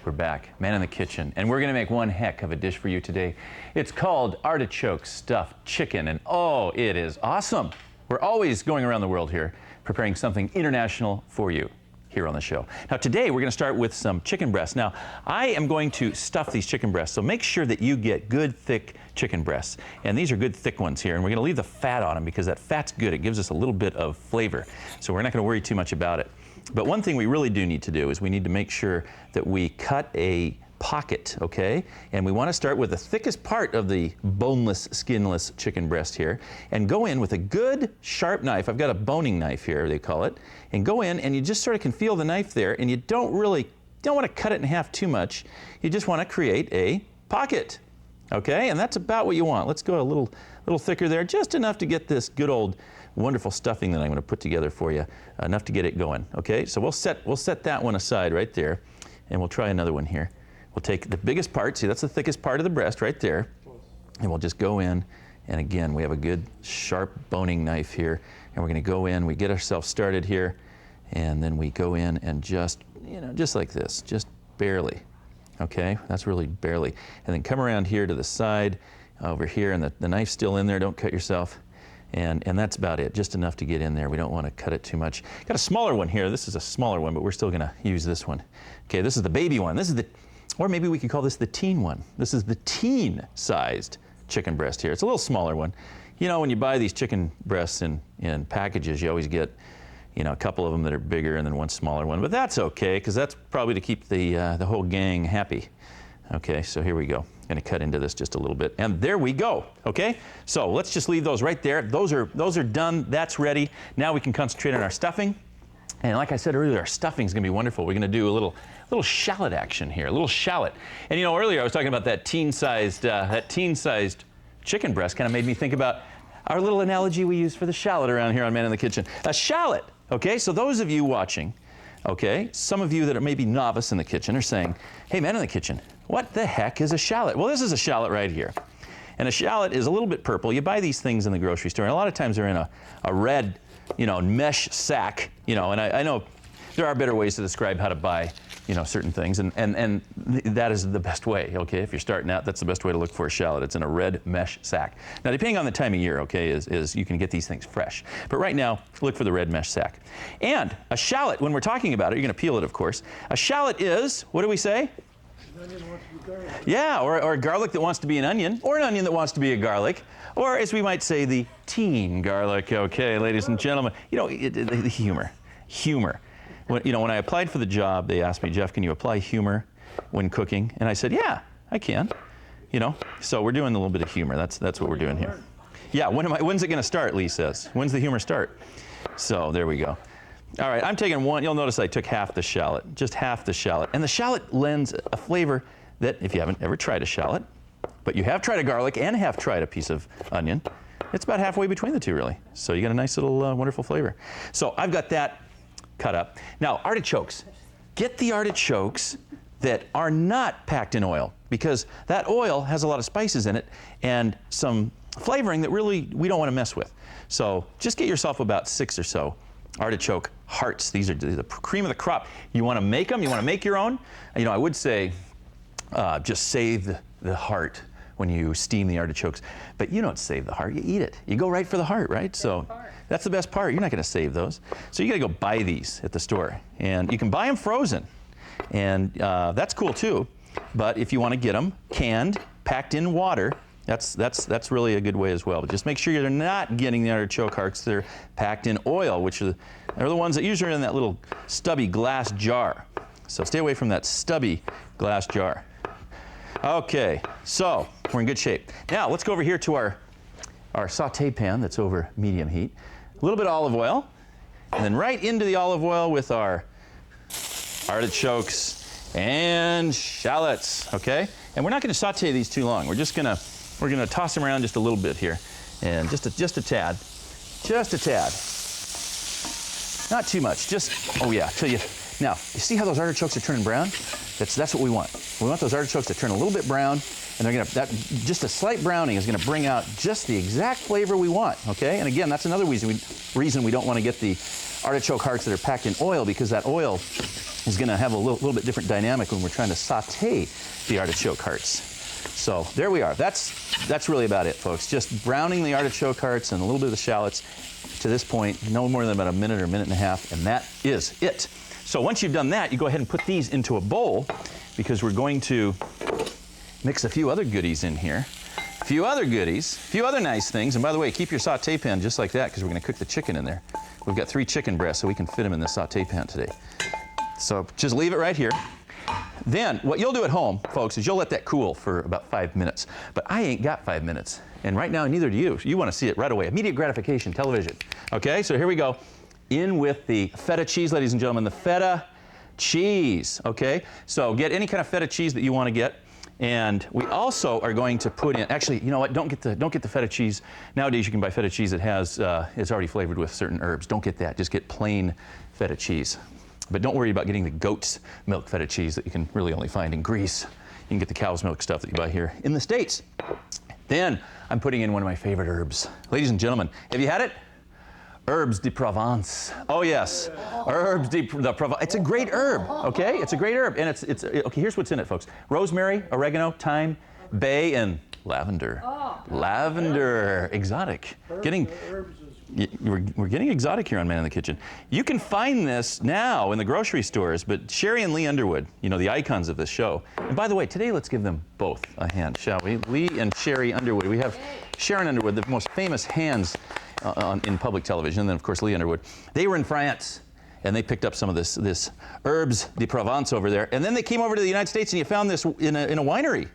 We're back, Man in the Kitchen, and we're gonna make one heck of a dish for you today. It's called artichoke stuffed chicken, and oh, it is awesome. We're always going around the world here, preparing something international for you here on the show. Now today, we're gonna start with some chicken breasts. Now, I am going to stuff these chicken breasts, so make sure that you get good, thick chicken breasts. And these are good, thick ones here, and we're gonna leave the fat on them because that fat's good. It gives us a little bit of flavor, so we're not gonna worry too much about it. But one thing we really do need to do is we need to make sure that we cut a pocket, okay? And we want to start with the thickest part of the boneless, skinless chicken breast here, and go in with a good sharp knife. I've got a boning knife here, they call it, and go in and you just sort of can feel the knife there, and you don't want to cut it in half too much. You just want to create a pocket, okay? And that's about what you want. Let's go a little thicker there, just enough to get this good old wonderful stuffing that I'm going to put together for you, enough to get it going. Okay, so we'll set that one aside right there, and we'll try another one here. We'll take the biggest part, see that's the thickest part of the breast right there, and we'll just go in, and again we have a good sharp boning knife here, and we're going to go in, we get ourselves started here, and then we go in and just, just like this, just barely. Okay, that's really barely, and then come around here to the side over here, and the knife's still in there, don't cut yourself. And that's about it, just enough to get in there. We don't want to cut it too much. Got a smaller one here. This is a smaller one, but we're still going to use this one. Okay, this is the baby one. This is or maybe we could call this the teen one. This is the teen-sized chicken breast here. It's a little smaller one. You know, when you buy these chicken breasts in packages, you always get, a couple of them that are bigger and then one smaller one. But that's okay, because that's probably to keep the whole gang happy. Okay, so here we go. Going to cut into this just a little bit, and there we go. Okay, so let's just leave those right there. Those are done. That's ready. Now we can concentrate on our stuffing. And like I said earlier, our stuffing is going to be wonderful. We're going to do a little shallot action here, a little shallot. And earlier I was talking about that teen-sized chicken breast. Kind of made me think about our little analogy we use for the shallot around here on Man in the Kitchen. A shallot. Okay, so those of you watching, okay, some of you that are maybe novice in the kitchen are saying, "Hey, Man in the Kitchen, what the heck is a shallot?" Well, this is a shallot right here. And a shallot is a little bit purple. You buy these things in the grocery store, and a lot of times they're in a red, mesh sack, and I know there are better ways to describe how to buy, certain things, and that is the best way, okay? If you're starting out, that's the best way to look for a shallot. It's in a red mesh sack. Now, depending on the time of year, okay, is you can get these things fresh. But right now, look for the red mesh sack. And a shallot, when we're talking about it, you're going to peel it, of course. A shallot is, what do we say? An onion wants to be garlic. Yeah, or a garlic that wants to be an onion, or an onion that wants to be a garlic, or as we might say, the teen garlic. Okay, ladies and gentlemen, the humor. When I applied for the job, they asked me, "Jeff, can you apply humor when cooking?" And I said, "Yeah, I can." So we're doing a little bit of humor. That's what we're doing here. Yeah, when's it going to start? Lee says. When's the humor start? So there we go. All right, I'm taking one. You'll notice I took half the shallot, just half the shallot. And the shallot lends a flavor that, if you haven't ever tried a shallot, but you have tried a garlic and have tried a piece of onion, it's about halfway between the two, really. So you get a nice little wonderful flavor. So I've got that cut up. Now, artichokes. Get the artichokes that are not packed in oil, because that oil has a lot of spices in it and some flavoring that really we don't want to mess with. So just get yourself about 6 or so artichoke hearts. These are the cream of the crop. You want to make them, you want to make your own. I would say just save the heart when you steam the artichokes, but you don't save the heart, you eat it. You go right for the heart, right? So that's the best part. You're not going to save those. So you got to go buy these at the store, and you can buy them frozen, and that's cool too. But if you want to get them canned, packed in water, that's really a good way as well. But just make sure you're not getting the artichoke hearts. They're packed in oil, which are the ones that usually are in that little stubby glass jar. So stay away from that stubby glass jar. Okay, so we're in good shape. Now let's go over here to our saute pan that's over medium heat. A little bit of olive oil, and then right into the olive oil with our artichokes and shallots. Okay, and we're not going to saute these too long. We're going to toss them around just a little bit here, and just a tad, not too much. Oh yeah, till you. Now you see how those artichokes are turning brown? That's what we want. We want those artichokes to turn a little bit brown, and they're gonna, just a slight browning is gonna bring out just the exact flavor we want, okay? And again, that's another reason we don't wanna get the artichoke hearts that are packed in oil, because that oil is gonna have a little bit different dynamic when we're trying to saute the artichoke hearts. So there we are. That's really about it, folks. Just browning the artichoke hearts and a little bit of the shallots to this point, no more than about a minute or minute and a half, and that is it. So once you've done that, you go ahead and put these into a bowl, because we're going to mix a few other goodies in here. A few other goodies, a few other nice things. And by the way, keep your saute pan just like that, because we're gonna cook the chicken in there. We've got 3 chicken breasts, so we can fit them in the saute pan today. So just leave it right here. Then what you'll do at home, folks, is you'll let that cool for about 5 minutes. But I ain't got 5 minutes. And right now, neither do you. You want to see it right away. Immediate gratification television. Okay, so here we go. In with the feta cheese, ladies and gentlemen, the feta cheese. Okay, so get any kind of feta cheese that you want to get. And we also are going to put in, actually, you know what, don't get the feta cheese. Nowadays you can buy feta cheese that has, it's already flavored with certain herbs. Don't get that, just get plain feta cheese. But don't worry about getting the goat's milk feta cheese that you can really only find in Greece. You can get the cow's milk stuff that you buy here in the States. Then I'm putting in one of my favorite herbs. Ladies and gentlemen, have you had it? Herbes de Provence. Oh yes, Herbes de Provence. It's a great herb, okay? It's a great herb, and it's okay, here's what's in it, folks. Rosemary, oregano, thyme, bay, and lavender. Oh. Lavender, exotic. We're getting exotic here on Man in the Kitchen. You can find this now in the grocery stores, but Shari and Lee Underwood, you know, the icons of this show. And by the way, today let's give them both a hand, shall we? Lee and Shari Underwood. We have Sharon Underwood, the most famous hands in public television, and then of course Lee Underwood. They were in France, and they picked up some of this Herbes de Provence over there, and then they came over to the United States, and you found this in a winery.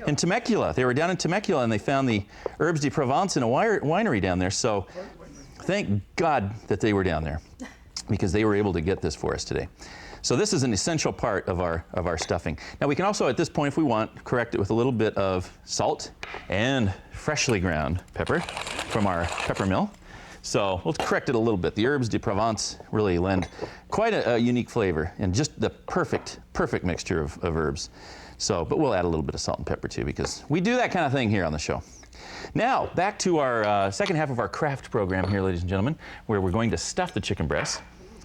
In Temecula. They were down in Temecula, and they found the Herbes de Provence in a winery down there. So thank God that they were down there, because they were able to get this for us today. So this is an essential part of our stuffing. Now we can also, at this point, if we want, correct it with a little bit of salt and freshly ground pepper from our pepper mill. So we'll correct it a little bit. The Herbes de Provence really lend quite a unique flavor, and just the perfect mixture of herbs. So, but we'll add a little bit of salt and pepper too, because we do that kind of thing here on the show. Now, back to our second half of our craft program here, ladies and gentlemen, where we're going to stuff the chicken breasts.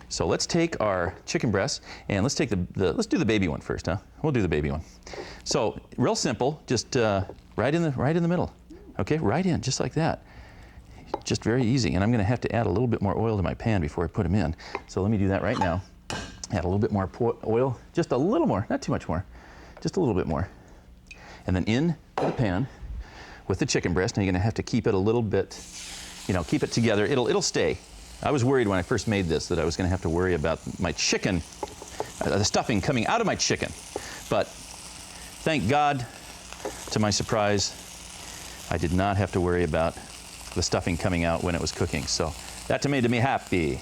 So let's take our chicken breasts, and let's take let's do the baby one first, huh? We'll do the baby one. So, real simple, just right in the middle. Okay, right in, just like that. Just very easy, and I'm gonna have to add a little bit more oil to my pan before I put them in. So let me do that right now. Add a little bit more oil, just a little more, not too much more. Just a little bit more. And then in the pan with the chicken breast. Now you're gonna have to keep it a little bit, you know, keep it together. It'll stay. I was worried when I first made this that I was gonna have to worry about my chicken, the stuffing coming out of my chicken. But thank God, to my surprise, I did not have to worry about the stuffing coming out when it was cooking. So that made me happy.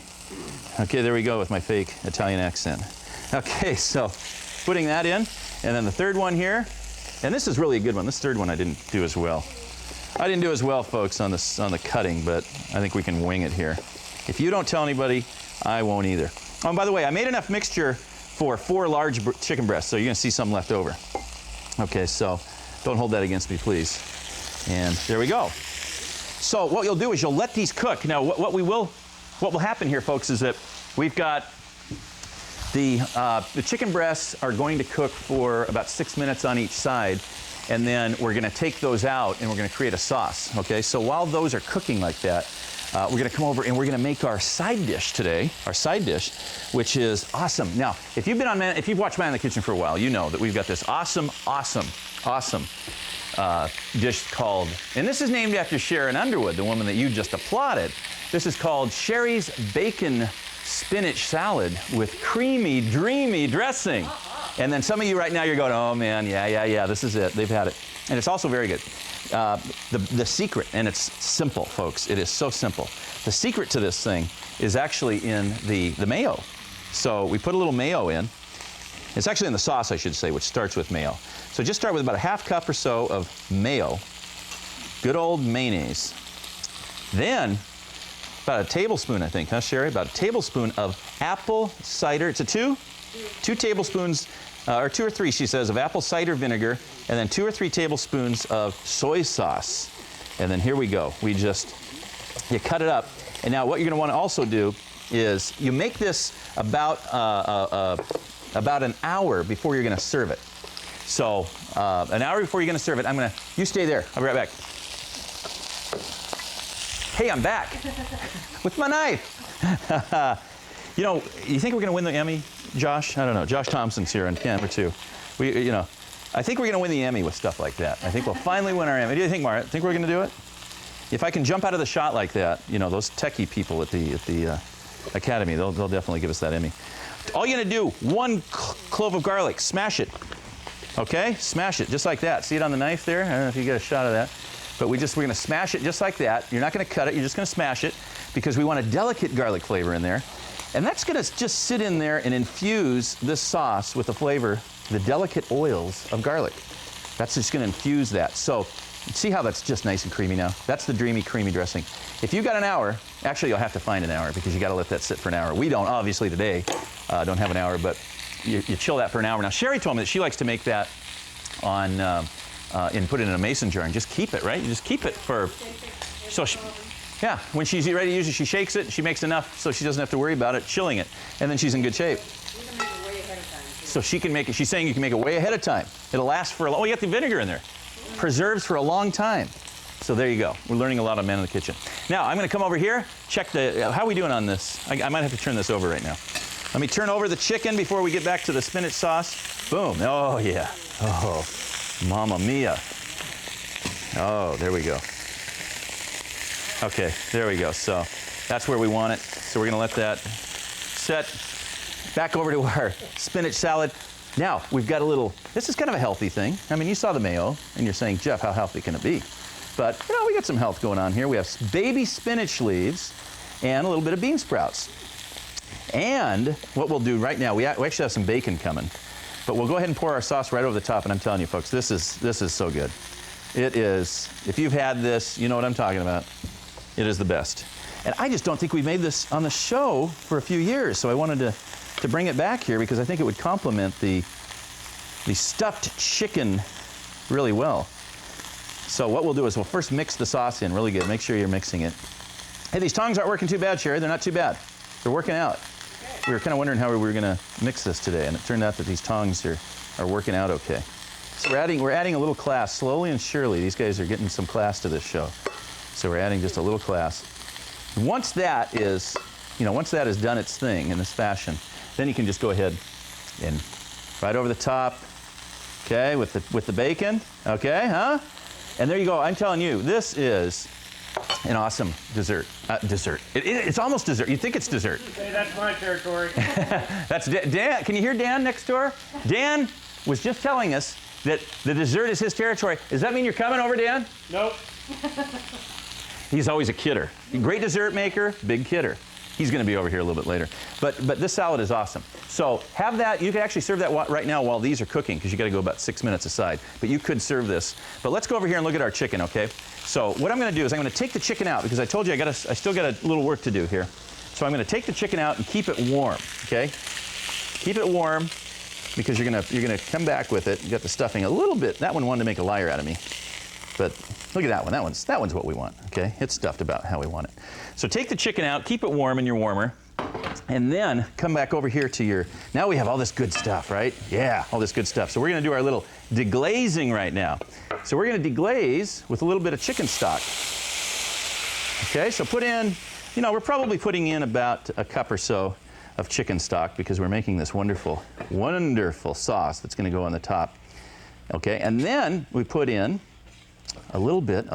Okay, there we go with my fake Italian accent. Okay, so putting that in. And then the third one here, and this is really a good one. This third one I didn't do as well. I didn't do as well, folks, on the cutting, but I think we can wing it here. If you don't tell anybody, I won't either. Oh, and by the way, I made enough mixture for 4 large chicken breasts, so you're gonna see some left over. Okay, so don't hold that against me, please. And there we go. So what you'll do is you'll let these cook. Now, what will happen here, folks, is that we've got the chicken breasts are going to cook for about 6 minutes on each side, and then we're gonna take those out and we're gonna create a sauce, okay? So while those are cooking like that, we're gonna come over and we're gonna make our side dish today, which is awesome. Now, if you've watched Man in the Kitchen for a while, you know that we've got this awesome dish called, and this is named after Sharon Underwood, the woman that you just applauded. This is called Shari's Bacon Spinach Salad with creamy, dreamy dressing. And then some of you right now, you're going, oh man, yeah, this is it. They've had it. And it's also very good. The secret, and it's simple, folks. It is so simple. The secret to this thing is actually in the mayo. So we put a little mayo in. It's actually in the sauce, I should say, which starts with mayo. So just start with about a half cup or so of mayo. Good old mayonnaise. Then, about a tablespoon, I think, huh, Shari? About a tablespoon of apple cider. It's a two tablespoons or 2 or 3, she says, of apple cider vinegar, and then 2 or 3 tablespoons of soy sauce. And then here we go. You cut it up. And now what you're going to want to also do is you make this about an hour before you're going to serve it. So an hour before you're going to serve it, you stay there. I'll be right back. Hey, I'm back with my knife. You know, you think we're going to win the Emmy, Josh? I don't know. Josh Thompson's here on camera too. I think we're going to win the Emmy with stuff like that. I think we'll finally win our Emmy. Do you think, Mara? Think we're going to do it? If I can jump out of the shot like that, you know, those techie people at the Academy, they'll definitely give us that Emmy. All you're going to do, 1 clove of garlic, smash it. Okay? Smash it, just like that. See it on the knife there? I don't know if you get a shot of that. But we're going to smash it just like that. You're not going to cut it, you're just going to smash it because we want a delicate garlic flavor in there. And that's going to just sit in there and infuse this sauce with the flavor, the delicate oils of garlic. That's just going to infuse that. So see how that's just nice and creamy now? That's the Dreamy creamy dressing. If you've got an hour, actually you'll have to find an hour because you got to let that sit for an hour. We don't, obviously today, don't have an hour, but you chill that for an hour. Now Shari told me that she likes to make that on, and put it in a mason jar and just keep it, right? You just keep it for, yeah, when she's ready to use it, she shakes it, she makes enough so she doesn't have to worry about it, chilling it, and then she's in good shape. You can make it way ahead of time. So she can make it, she's saying you can make it way ahead of time. It'll last for a long, oh, you got the vinegar in there. Preserves for a long time. So there you go. We're learning a lot on Men in the Kitchen. Now, I'm going to come over here, check how are we doing on this? I might have to turn this over right now. Let me turn over the chicken before we get back to the spinach sauce. Boom. Oh, yeah. Oh, mamma mia. Oh, there we go. Okay, there we go. So that's where we want it. So we're going to let that set. Back over to our spinach salad. Now, we've got a little, this is kind of a healthy thing. I mean, you saw the mayo, and you're saying, Jeff, how healthy can it be? But, you know, we got some health going on here. We have baby spinach leaves and a little bit of bean sprouts. And what we'll do right now, we actually have some bacon coming. But we'll go ahead and pour our sauce right over the top, and I'm telling you, folks, this is so good. It is, if you've had this, you know what I'm talking about. It is the best. And I just don't think we've made this on the show for a few years, so I wanted to bring it back here because I think it would complement the stuffed chicken really well. So what we'll do is we'll first mix the sauce in really good. Make sure you're mixing it. Hey, these tongs aren't working too bad, Shari. They're not too bad. They're working out. We were kind of wondering how we were going to mix this today, and it turned out that these tongs are working out okay. So we're adding a little class slowly and surely. These guys are getting some class to this show. So we're adding just a little class. Once that is done its thing in this fashion, then you can just go ahead and right over the top, okay, with the bacon, okay, huh? And there you go. I'm telling you, this is an awesome dessert. It's almost dessert. You think it's dessert. Hey, that's my territory. That's Dan. Can you hear Dan next door? Dan was just telling us that the dessert is his territory. Does that mean you're coming over, Dan? Nope. He's always a kidder. Great dessert maker, big kidder. He's going to be over here a little bit later. But this salad is awesome. So have that. You can actually serve that right now while these are cooking because you got to go about 6 minutes aside. But you could serve this. But let's go over here and look at our chicken, okay? So what I'm going to do is I'm going to take the chicken out because I told you I still got a little work to do here. So I'm going to take the chicken out and keep it warm, okay? Keep it warm because you're going to come back with it. You got the stuffing a little bit. That one wanted to make a liar out of me. But look at that one. That one's what we want, okay? It's stuffed about how we want it. So take the chicken out, keep it warm in your warmer, and then come back over here to now we have all this good stuff, right? Yeah, all this good stuff. So we're going to do our little deglazing right now. So we're going to deglaze with a little bit of chicken stock. Okay, so put in, we're probably putting in about a cup or so of chicken stock because we're making this wonderful, wonderful sauce that's going to go on the top. Okay, and then we put in a little bit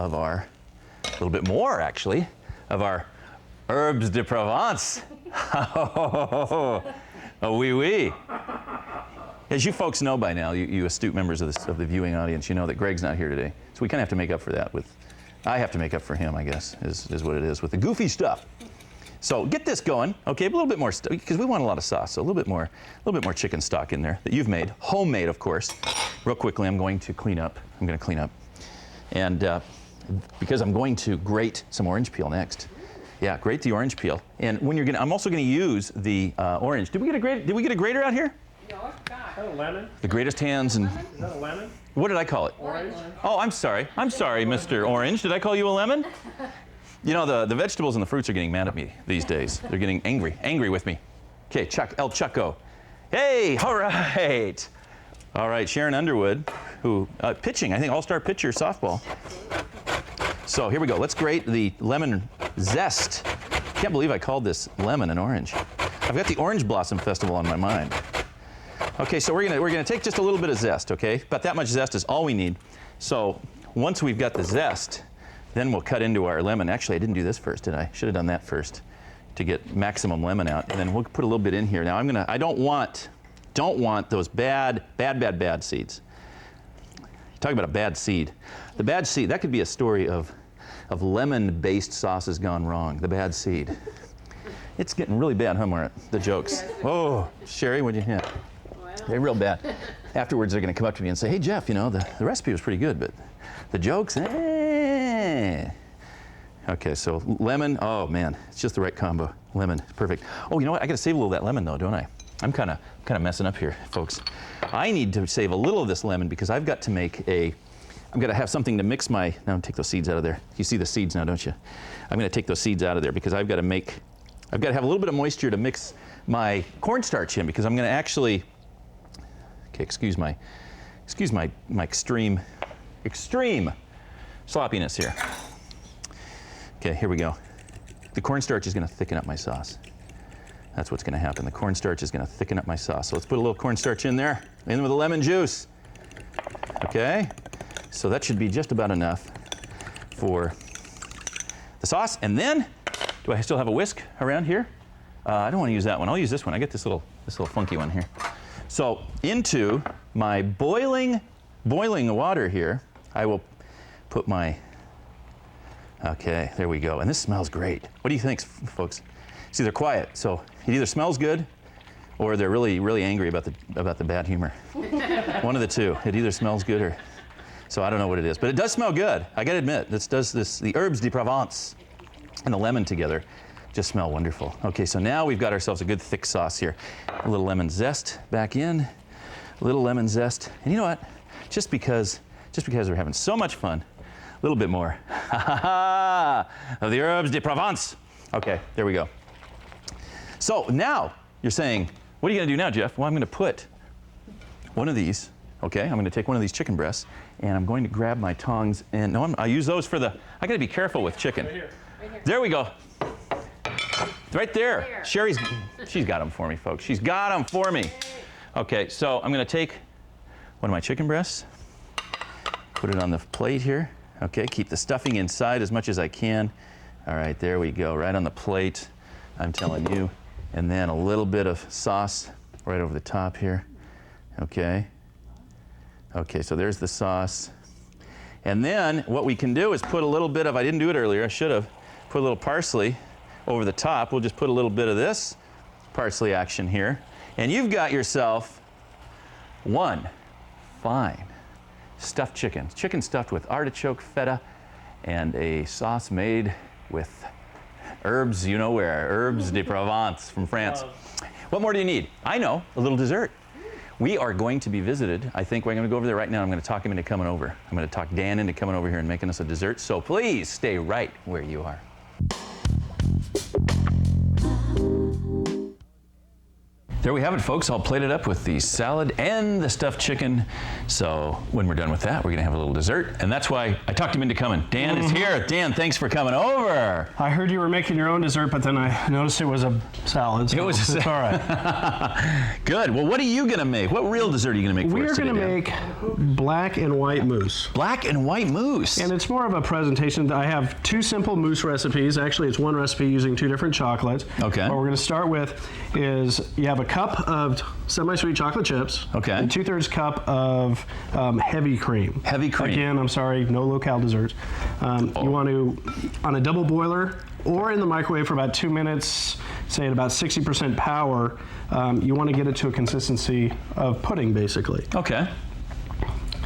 more actually, of our herbes de Provence. Oh, oui, oui. As you folks know by now, you astute members of the viewing audience, you know that Greg's not here today. So we kind of have to make up for that I have to make up for him, I guess, is what it is, with the goofy stuff. So get this going, okay, a little bit more stuff, because we want a lot of sauce, so a little bit more chicken stock in there that you've made, homemade, of course. Real quickly, I'm going to clean up. And because I'm going to grate some orange peel next. Yeah, grate the orange peel. And when I'm also going to use the orange. Did we get a grater out here? No. Is that a lemon? The greatest hands and... Is that a lemon? What did I call it? Orange? Oh, I'm sorry. I'm sorry, Mr. Orange. Did I call you a lemon? You know, the vegetables and the fruits are getting mad at me these days. They're getting angry with me. Okay, El Chucko. Hey, all right. All right, Sharon Underwood, who, pitching, I think all-star pitcher softball. So here we go. Let's grate the lemon zest. Can't believe I called this lemon and orange. I've got the Orange Blossom Festival on my mind. Okay, so we're gonna take just a little bit of zest, okay? About that much zest is all we need. So once we've got the zest, then we'll cut into our lemon. Actually, I didn't do this first, did I? Should have done that first to get maximum lemon out. And then we'll put a little bit in here. Now I don't want those bad seeds. Talk about a bad seed. The bad seed, that could be a story of lemon-based sauces gone wrong. The bad seed. It's getting really bad, huh, Marit? The jokes. Oh, Shari, what'd you hit? They're real bad. Afterwards, they're going to come up to me and say, hey, Jeff, you know, the recipe was pretty good, but the jokes, eh. Okay, so lemon, oh man, it's just the right combo. Lemon, perfect. Oh, you know what? I got to save a little of that lemon though, don't I? I'm kind of messing up here, folks. I need to save a little of this lemon because I've got to make I'm going to have something to mix my, now take those seeds out of there. You see the seeds now, don't you? I'm going to take those seeds out of there because I've got to have a little bit of moisture to mix my cornstarch in because I'm going to actually, okay, excuse my extreme sloppiness here. Okay, here we go. The cornstarch is going to thicken up my sauce. That's what's going to happen. The cornstarch is going to thicken up my sauce. So let's put a little cornstarch in there, in with the lemon juice. Okay, so that should be just about enough for the sauce. And then, do I still have a whisk around here? I don't want to use that one. I'll use this one. I get this little funky one here. So into my boiling water here, I will put my, okay, there we go. And this smells great. What do you think, folks? See, they're quiet, so it either smells good or they're really, really angry about the bad humor. One of the two. It either smells good or, so I don't know what it is. But it does smell good. I gotta admit, the Herbes de Provence and the lemon together just smell wonderful. Okay, so now we've got ourselves a good thick sauce here. A little lemon zest back in, a little lemon zest. And you know what? Just because we're having so much fun, a little bit more of the Herbes de Provence. Okay, there we go. So now you're saying, what are you gonna do now, Jeff? Well, I'm gonna put one of these, okay? I'm gonna take one of these chicken breasts and I'm going to grab my tongs and I use those for I gotta be careful with chicken. Right here. There we go. Right there. Shari's got them for me, folks. She's got them for me. Okay, so I'm gonna take one of my chicken breasts, put it on the plate here. Okay, keep the stuffing inside as much as I can. All right, there we go, right on the plate, I'm telling you. And then a little bit of sauce right over the top here. Okay. Okay, so there's the sauce. And then what we can do is put a little bit of, I didn't do it earlier, I should have, put a little parsley over the top. We'll just put a little bit of this parsley action here. And you've got yourself one fine stuffed chicken. Chicken stuffed with artichoke, feta, and a sauce made with herbs, you know where, Herbes de Provence from France. What more do you need? I know, a little dessert. We are going to be visited. I think we're going to go over there right now. I'm going to talk him into coming over. I'm going to talk Dan into coming over here and making us a dessert. So please stay right where you are. There we have it, folks, all plated up with the salad and the stuffed chicken. So when we're done with that, we're gonna have a little dessert. And that's why I talked him into coming. Dan is here. Dan, thanks for coming over. I heard you were making your own dessert, but then I noticed it was a salad. So It was a it's all right. Good. Well, what are you gonna make? What real dessert are you gonna make for We us are today, going to Dan? make black and white mousse. Black and white mousse. And it's more of a presentation. I have two simple mousse recipes. Actually, it's one recipe using two different chocolates. Okay. What we're going to start with is you have a cup of semi-sweet chocolate chips. Okay. And 2/3 cup of heavy cream. Heavy cream. Again, I'm sorry, no low-cal desserts. You want to, on a double boiler or in the microwave for about 2 minutes, say at about 60% power, you want to get it to a consistency of pudding, basically. Okay.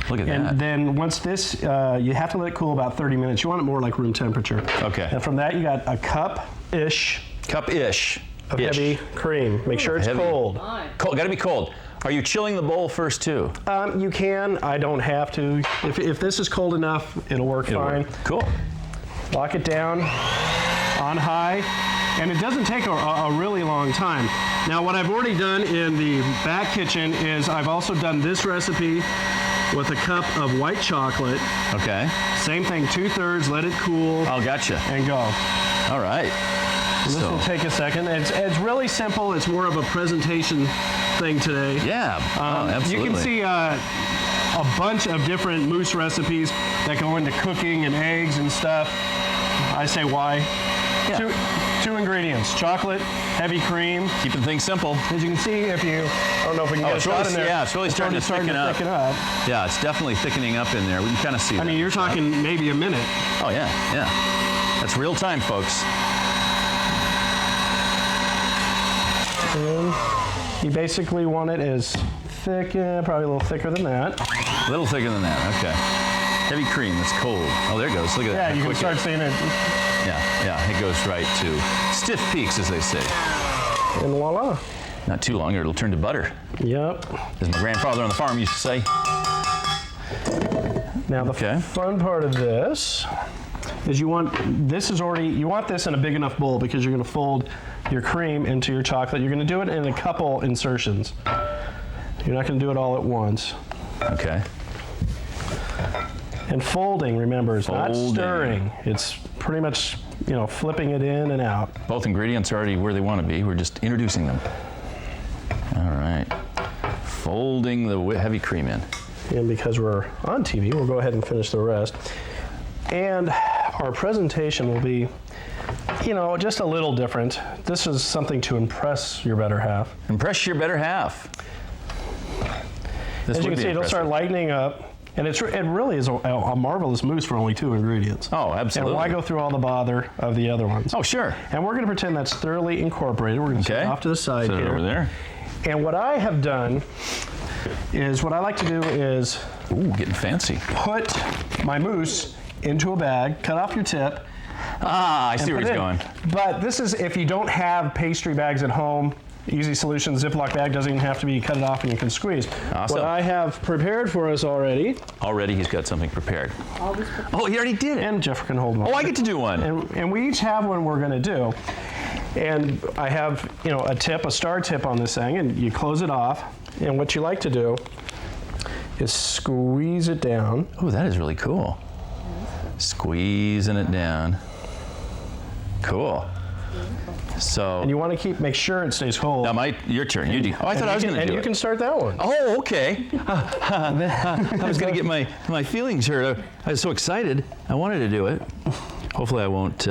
Look at that. And then once this, you have to let it cool about 30 minutes. You want it more like room temperature. Okay. And from that, you got a cup-ish Cup-ish. of heavy cream. Make sure it's Heavy. cold. Cold. Got to be cold. Are you chilling the bowl first too? You can. I don't have to. If this is cold enough, it'll work fine. Cool. Lock it down on high, and it doesn't take a really long time. Now, what I've already done in the back kitchen is I've also done this recipe with a cup of white chocolate. Okay. Same thing, 2/3, let it cool. Oh, gotcha. And go. All right. This will take a second. It's really simple. It's more of a presentation thing today. Yeah, absolutely. You can see a bunch of different mousse recipes that go into cooking and eggs and stuff. I say why. Yeah. Two ingredients, chocolate, heavy cream. Keeping things simple. As you can see, if you, I don't know if we can get a shot in there. Yeah, it's really starting to thicken up. Yeah, it's definitely thickening up in there. We can kind of see that. I mean, you're talking maybe a minute. Oh, yeah, yeah. That's real time, folks. And you basically want it as thick, probably a little thicker than that. A little thicker than that, okay. Heavy cream, that's cold. Oh, there it goes, look at that. Yeah, you can start seeing it. Yeah, it goes right to stiff peaks, as they say. And voila. Not too long, or it'll turn to butter. Yep. As my grandfather on the farm used to say. Now the fun part of this is you want this in a big enough bowl because you're going to fold your cream into your chocolate. You're going to do it in a couple insertions. You're not going to do it all at once. Okay. And folding, remember, is not stirring. It's pretty much, flipping it in and out. Both ingredients are already where they want to be. We're just introducing them. All right. Folding the heavy cream in. And because we're on TV, we'll go ahead and finish the rest. And our presentation will be, just a little different. This is something to impress your better half. Impress your better half. As you can see, it'll start lightening up. And it really is a marvelous mousse for only 2 ingredients. Oh, absolutely. And why go through all the bother of the other ones? Oh, sure. And we're going to pretend that's thoroughly incorporated. We're going to set it off to the side here. Set it over there. And what I have done is, what I like to do is... Ooh, getting fancy. Put my mousse into a bag, cut off your tip. Ah, I see where he's going. But this is if you don't have pastry bags at home. Easy solution, Ziploc bag, doesn't even have to be cut it off and you can squeeze. Awesome. What I have prepared for us already. Already he's got something prepared. Oh, he already did it. And Jeff can hold one. Oh, I get to do one. And we each have one we're gonna do. And I have, a star tip on this thing, and you close it off. And what you like to do is squeeze it down. Oh, that is really cool. Squeezing it down. Cool. So, and you want to make sure it stays cold. Now, your turn. You do. Oh, I thought I was going to do it. And you can start that one. Oh, okay. I was going to get my feelings hurt. I was so excited. I wanted to do it. Hopefully, I won't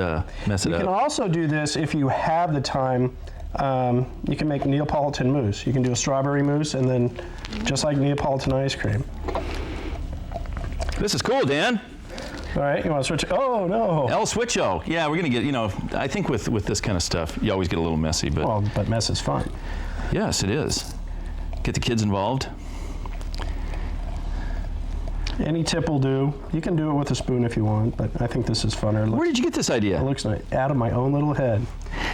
mess it up. You can also do this if you have the time. You can make Neapolitan mousse. You can do a strawberry mousse, and then just like Neapolitan ice cream. This is cool, Dan. All right, you want to switch? Oh, no. El Switcho. Yeah, we're going to get, I think with this kind of stuff, you always get a little messy. But mess is fun. Yes, it is. Get the kids involved. Any tip will do. You can do it with a spoon if you want, but I think this is funner. Where did you get this idea? It looks nice. Out of my own little head.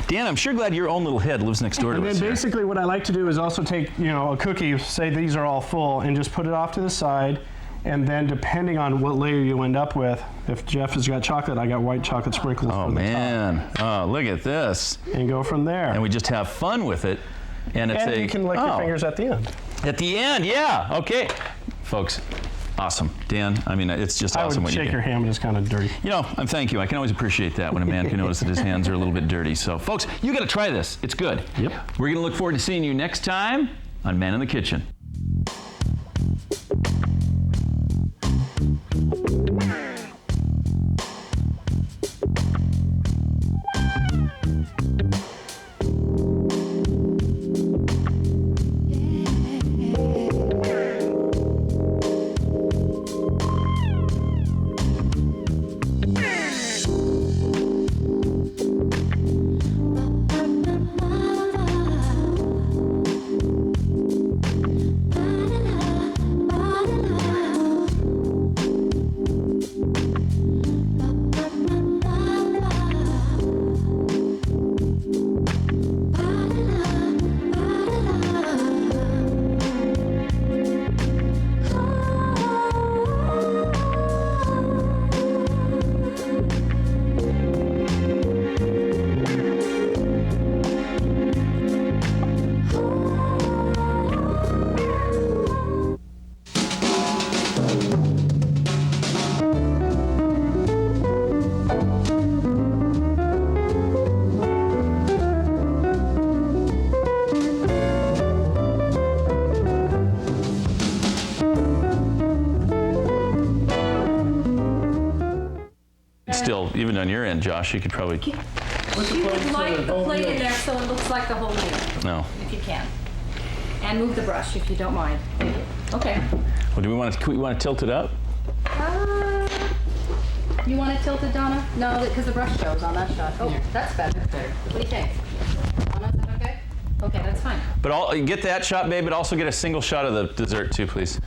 Dan, I'm sure glad your own little head lives next door to us. And then basically what I like to do is also take, a cookie, say these are all full, and just put it off to the side. And then depending on what layer you end up with, if Jeff has got chocolate, I got white chocolate sprinkles on the top. Oh, look at this. And go from there. And we just have fun with it. And you can lick your fingers at the end. At the end, yeah. Okay. Folks, awesome. Dan, I mean, it's just awesome what you do. I would shake your hand, but it's kind of dirty. Thank you. I can always appreciate that when a man can notice that his hands are a little bit dirty. So, folks, you got to try this. It's good. Yep. We're going to look forward to seeing you next time on Man in the Kitchen. well, even on your end, Josh, you could probably. You would light the plate in there so it looks like the whole meal, No. if you can. And move the brush if you don't mind. Thank you. Okay. Well, do we want to tilt it up? You want it tilted, Donna? No, because the brush shows on that shot. Oh, that's better. What do you think? Donna, is that okay? Okay, that's fine. But get that shot, babe, but also get a single shot of the dessert too, please.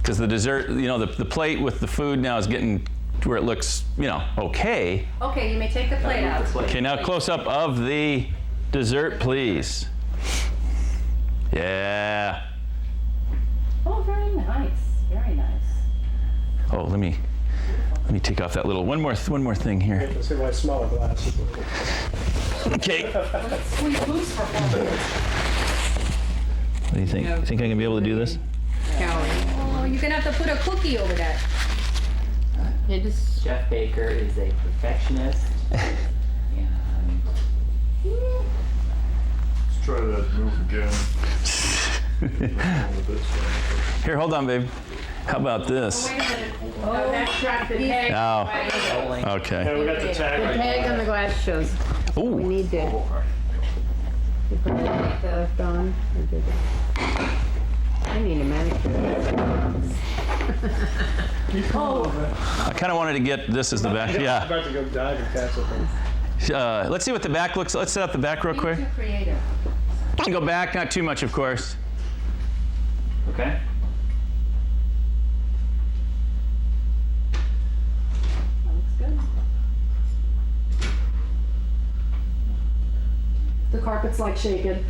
Because the dessert, you know, the plate with the food now is getting to where it looks, you know, okay. Okay, you may take the plate out. Okay, now close up of the dessert, please. Yeah. Oh, very nice. Very nice. Oh, let me take off that little one more thing here. Let's see my smaller glass. Okay. Sweet mousse for 4 minutes. What do you think? You think I can be able to do this? Oh, you're gonna have to put a cookie over that. Chef Baker is a perfectionist. And Let's try that move again. Here, hold on, babe. How about this? Wait a minute. Oh, extract the tag. Oh, rolling. okay. We got the tag. The tag on the glass shows. We Ooh, need to. You put the left on. or did it? I need a manicure. I kind of wanted to get this as the back. Yeah. About to go dive and catch it. Let's see what the back looks. Let's set up the back real quick. Too creative. Go back, not too much, of course. Okay. That looks good. The carpet's like shaking.